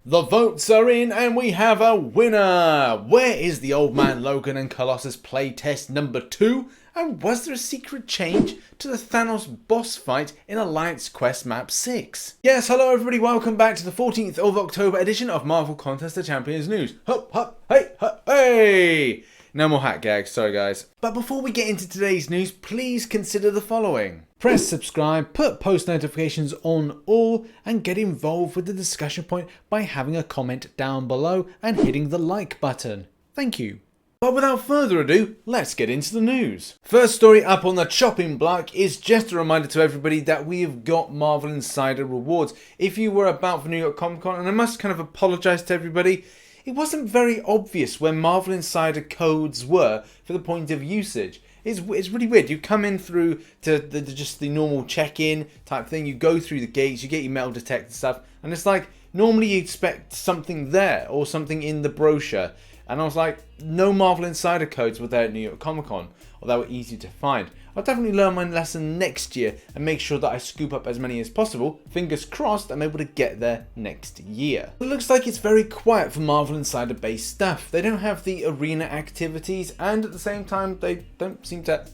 The votes are in and we have a winner! Where is the Old Man Logan and Colossus playtest number 2? And was there a secret change to the Thanos boss fight in Alliance Quest Map 6? Yes, hello everybody, welcome back to the 14th of October edition of Marvel Contest of Champions News. Hup, hup, hey, hup, hey! No more hat gags, sorry guys. But before we get into today's news, please consider the following. Press subscribe, put post notifications on all, and get involved with the discussion point by having a comment down below and hitting the like button. Thank you. But without further ado, let's get into the news. First story up on the chopping block is just a reminder to everybody that we have got Marvel Insider rewards. If you were about for New York Comic Con, and I must kind of apologise to everybody, it wasn't very obvious where Marvel Insider codes were for the point of usage. It's really weird. You come in through to just the normal check-in type thing. You go through the gates, you get your metal detector stuff, and it's like normally you expect something there or something in the brochure. And I was like, no Marvel Insider codes were there at New York Comic Con, or they were easy to find. I'll definitely learn my lesson next year and make sure that I scoop up as many as possible. Fingers crossed I'm able to get there next year. It looks like it's very quiet for Marvel Insider based stuff. They don't have the arena activities, and at the same time they don't seem to have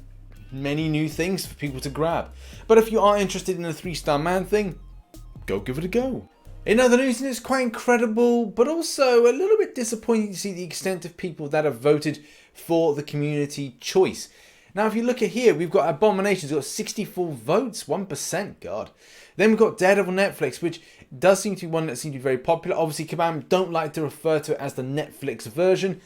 many new things for people to grab. But if you are interested in the 3-star man thing, go give it a go. In other news, and it's quite incredible, but also a little bit disappointing to see the extent of people that have voted for the community choice. Now, if you look at here, we've got Abominations, got 64 votes, 1%, God. Then we've got Daredevil Netflix, which does seem to be one that seems to be very popular. Obviously, Kabam don't like to refer to it as the Netflix version,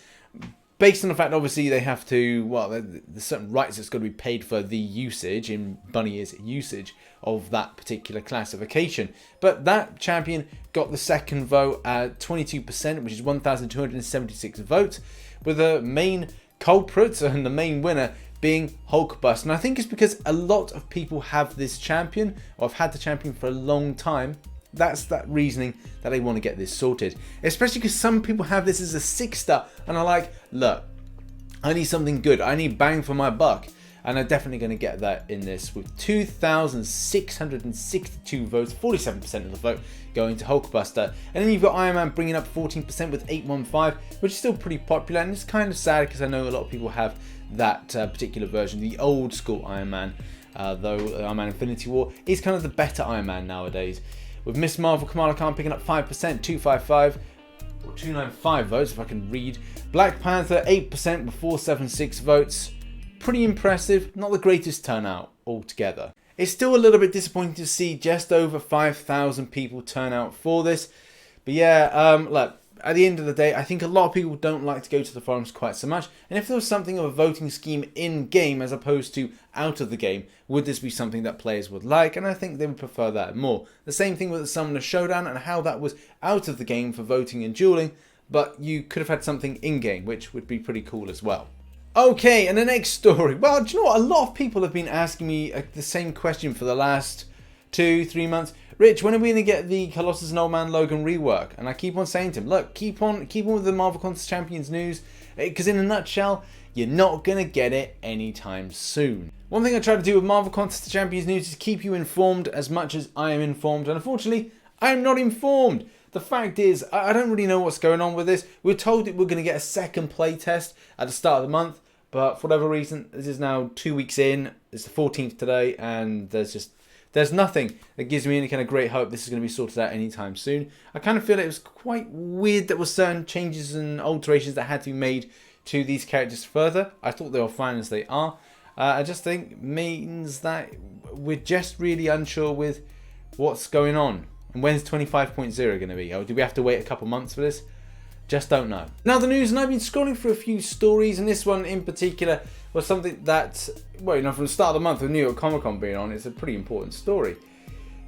based on the fact, obviously, they have to, well, there's certain rights that's got to be paid for the usage, in bunny ears, usage of that particular classification. But that champion got the second vote at 22%, which is 1,276 votes, with the main culprit and the main winner being Hulkbuster. And I think it's because a lot of people have this champion, or have had the champion for a long time. That's that reasoning that they want to get this sorted. Especially because some people have this as a 6-star and are like, look, I need something good. I need bang for my buck. And I'm definitely going to get that in this with 2,662 votes, 47% of the vote going to Hulkbuster. And then you've got Iron Man bringing up 14% with 815, which is still pretty popular. And it's kind of sad because I know a lot of people have that particular version, the old school Iron Man, though Iron Man Infinity War is kind of the better Iron Man nowadays. With Miss Marvel Kamala Khan picking up 5%, 255, or 295 votes if I can read. Black Panther 8% with 476 votes. Pretty impressive, not the greatest turnout altogether. It's still a little bit disappointing to see just over 5,000 people turn out for this. But yeah, look, at the end of the day, I think a lot of people don't like to go to the forums quite so much. And if there was something of a voting scheme in-game as opposed to out of the game, would this be something that players would like? And I think they would prefer that more. The same thing with the Summoner Showdown and how that was out of the game for voting and dueling, but you could have had something in-game, which would be pretty cool as well. Okay, and the next story. Well, do you know what? A lot of people have been asking me the same question for the last 2-3 months. Rich, when are we going to get the Colossus and Old Man Logan rework? And I keep on saying to him, look, keep on with the Marvel Contest Champions news, because in a nutshell, you're not going to get it anytime soon. One thing I try to do with Marvel Contest Champions news is keep you informed as much as I am informed, and unfortunately, I'm not informed. The fact is, I don't really know what's going on with this. We're told that we're going to get a second playtest at the start of the month, but for whatever reason, this is now 2 weeks in. It's the 14th today, and there's nothing that gives me any kind of great hope this is going to be sorted out anytime soon. I kind of feel it was quite weird that there were certain changes and alterations that had to be made to these characters further. I thought they were fine as they are. I just think means that we're just really unsure with what's going on. And when's 25.0 going to be? Oh, do we have to wait a couple months for this? Just don't know. Now the news, and I've been scrolling through a few stories, and this one in particular was something that, well, you know, from the start of the month with New York Comic Con being on, it's a pretty important story.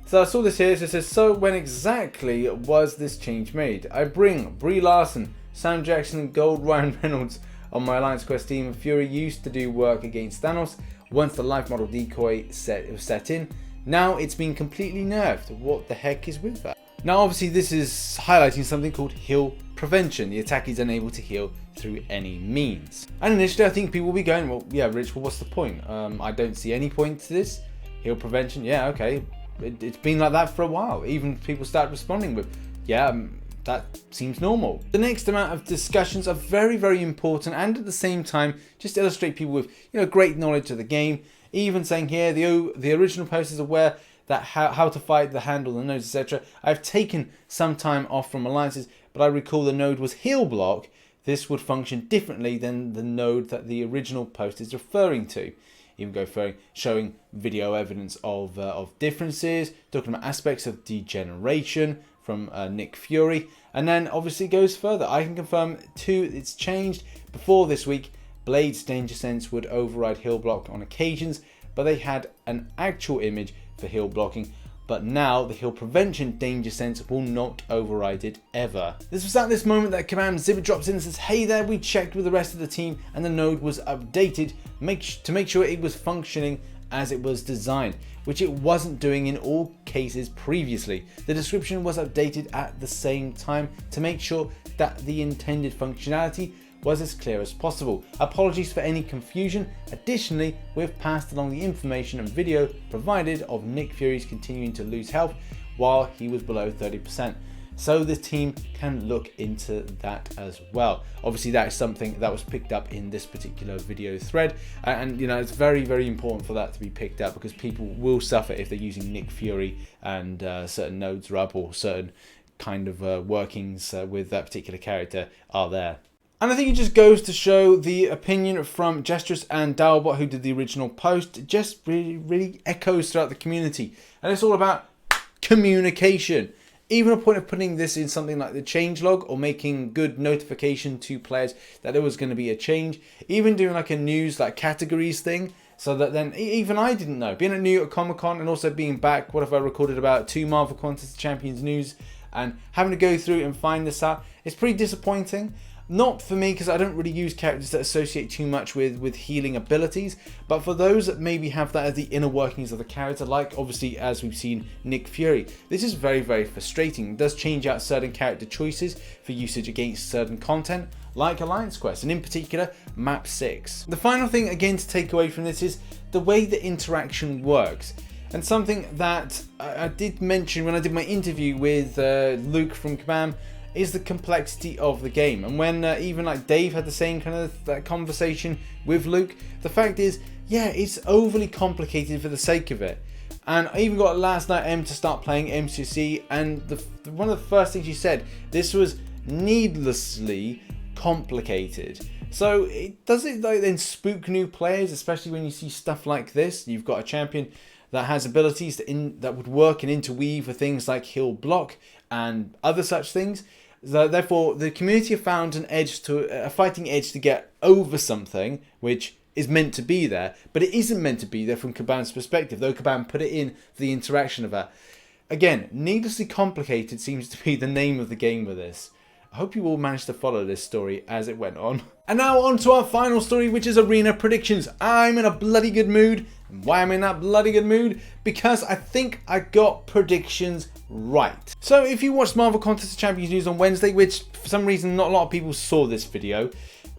So I saw this here, so it says, so when exactly was this change made? I bring Brie Larson, Sam Jackson and Gold Ryan Reynolds on my Alliance Quest team. Fury used to do work against Thanos once the life model decoy was set in. Now it's been completely nerfed. What the heck is with that? Now obviously this is highlighting something called heal prevention. The attack is unable to heal through any means. And initially I think people will be going, well, yeah, Rich, well, what's the point? I don't see any point to this. Heal prevention, yeah, okay. It's been like that for a while. Even people start responding with, yeah, that seems normal. The next amount of discussions are very, very important, and at the same time just illustrate people with great knowledge of the game. Even saying here, the original post is aware that how to fight the handle, the nodes, etc. I've taken some time off from alliances, but I recall the node was heal block. This would function differently than the node that the original post is referring to. Even go showing video evidence of differences, talking about aspects of degeneration from Nick Fury, and then obviously goes further. I can confirm too, it's changed. Before this week, Blade's Danger Sense would override heal block on occasions, but they had an actual image for heal blocking. But now the heal prevention Danger Sense will not override it ever. This was at this moment that Command Zibber drops in and says, hey there, we checked with the rest of the team and the node was updated to make sure it was functioning as it was designed, which it wasn't doing in all cases previously. The description was updated at the same time to make sure that the intended functionality was as clear as possible. Apologies for any confusion. Additionally, we've passed along the information and video provided of Nick Fury's continuing to lose health while he was below 30%. So the team can look into that as well. Obviously that is something that was picked up in this particular video thread, and it's very, very important for that to be picked up, because people will suffer if they're using Nick Fury and certain nodes are up, or certain kind of workings with that particular character are there. And I think it just goes to show the opinion from Gestress and Dalbot, who did the original post, just really echoes throughout the community. And it's all about communication. Even a point of putting this in something like the changelog, or making good notification to players that there was going to be a change. Even doing like a news, like categories thing, so that then even I didn't know. Being at New York Comic Con and also being back, what if I recorded about 2 Marvel Contest of Champions news, and having to go through and find this out, it's pretty disappointing. Not for me, because I don't really use characters that associate too much with healing abilities, but for those that maybe have that as the inner workings of the character, like obviously as we've seen Nick Fury, this is very, very frustrating. It does change out certain character choices for usage against certain content, like Alliance Quest, and in particular Map 6. The final thing again to take away from this is the way the interaction works. And something that I did mention when I did my interview with Luke from Kabam is the complexity of the game. And when even like Dave had the same kind of that conversation with Luke, the fact is, yeah, it's overly complicated for the sake of it. And I even got last night to start playing MCOC, and one of the first things she said, this was needlessly complicated. So does it like then spook new players, especially when you see stuff like this? You've got a champion that has abilities that would work and interweave for things like heal block and other such things. So therefore, the community have found a fighting edge to get over something which is meant to be there, but it isn't meant to be there from Kabam's perspective, though Kabam put it in for the interaction of that. Again, needlessly complicated seems to be the name of the game with this. I hope you all managed to follow this story as it went on. And now on to our final story, which is arena predictions. I'm in a bloody good mood. And why I'm in that bloody good mood? Because I think I got predictions right. So if you watched Marvel Contest of Champions news on Wednesday, which for some reason not a lot of people saw this video,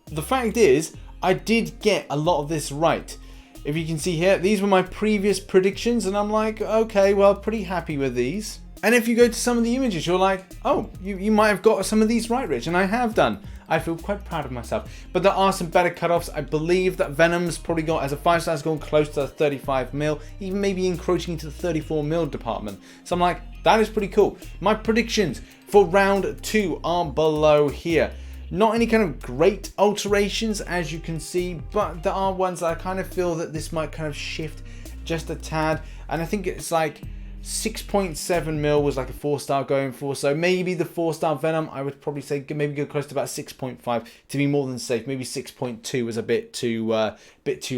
the fact is I did get a lot of this right. If you can see here, these were my previous predictions, and I'm like, okay, well, pretty happy with these. And if you go to some of the images, you're like, oh, you might have got some of these right, Rich, and I have done. I feel quite proud of myself. But there are some better cutoffs. I believe that Venom's probably got, as a 5-star, has gone close to 35 mil, even maybe encroaching into the 34 mil department. So I'm like, that is pretty cool. My predictions for round 2 are below here. Not any kind of great alterations, as you can see, but there are ones that I kind of feel that this might kind of shift just a tad. And I think it's like 6.7 mil was like a 4-star going for, so maybe the 4-star Venom, I would probably say maybe go close to about 6.5 to be more than safe. Maybe 6.2 was a bit too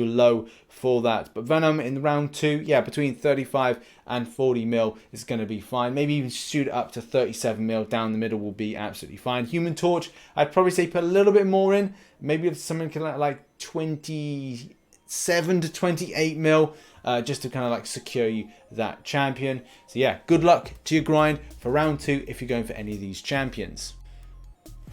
low for that. But Venom in round 2, yeah, between 35 and 40 mil is going to be fine. Maybe even shoot it up to 37 mil down the middle will be absolutely fine. Human Torch, I'd probably say put a little bit more in. Maybe it's something like 27 to 28 mil. Just to kind of like secure you that champion. So yeah, good luck to your grind for round 2 if you're going for any of these champions.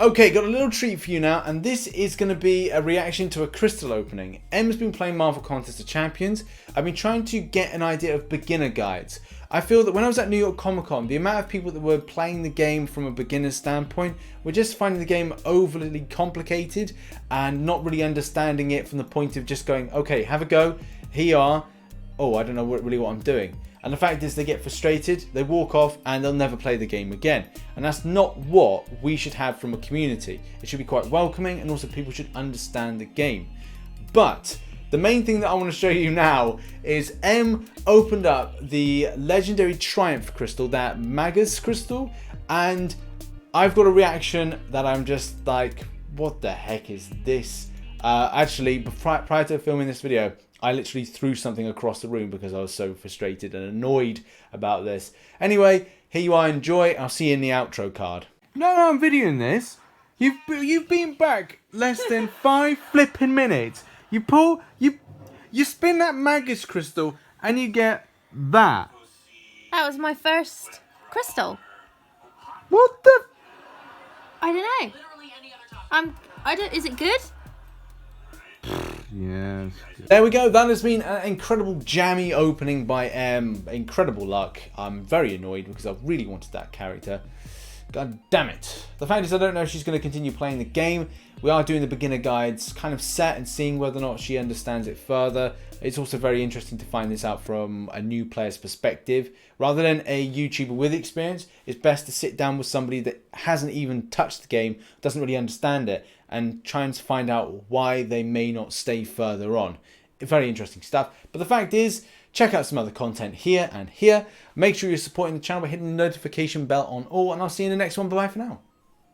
Okay, got a little treat for you now, and this is going to be a reaction to a crystal opening. Em's been playing Marvel Contest of Champions. I've been trying to get an idea of beginner guides. I feel that when I was at New York Comic Con, the amount of people that were playing the game from a beginner's standpoint were just finding the game overly complicated and not really understanding it from the point of just going, okay, have a go, here you are, oh, I don't know really what I'm doing. And the fact is they get frustrated, they walk off, and they'll never play the game again. And that's not what we should have from a community. It should be quite welcoming, and also people should understand the game. But the main thing that I want to show you now is M opened up the legendary Triumph crystal, that Magus crystal, and I've got a reaction that I'm just like, what the heck is this? Actually, prior to filming this video, I literally threw something across the room because I was so frustrated and annoyed about this. Anyway, here you are, enjoy. I'll see you in the outro card. No, I'm videoing this. You've been back less than 5 flipping minutes. You spin that Magus crystal and you get that. That was my first crystal. What the? I don't know. Is it good? Yes. There we go. That has been an incredible jammy opening by M. Incredible luck. I'm very annoyed because I really wanted that character. God damn it. The fact is I don't know if she's going to continue playing the game. We are doing the beginner guides kind of set and seeing whether or not she understands it further. It's also very interesting to find this out from a new player's perspective. Rather than a YouTuber with experience, it's best to sit down with somebody that hasn't even touched the game, doesn't really understand it, and try and find out why they may not stay further on. Very interesting stuff. But the fact is, check out some other content here and here. Make sure you're supporting the channel by hitting the notification bell on all, and I'll see you in the next one. Bye for now.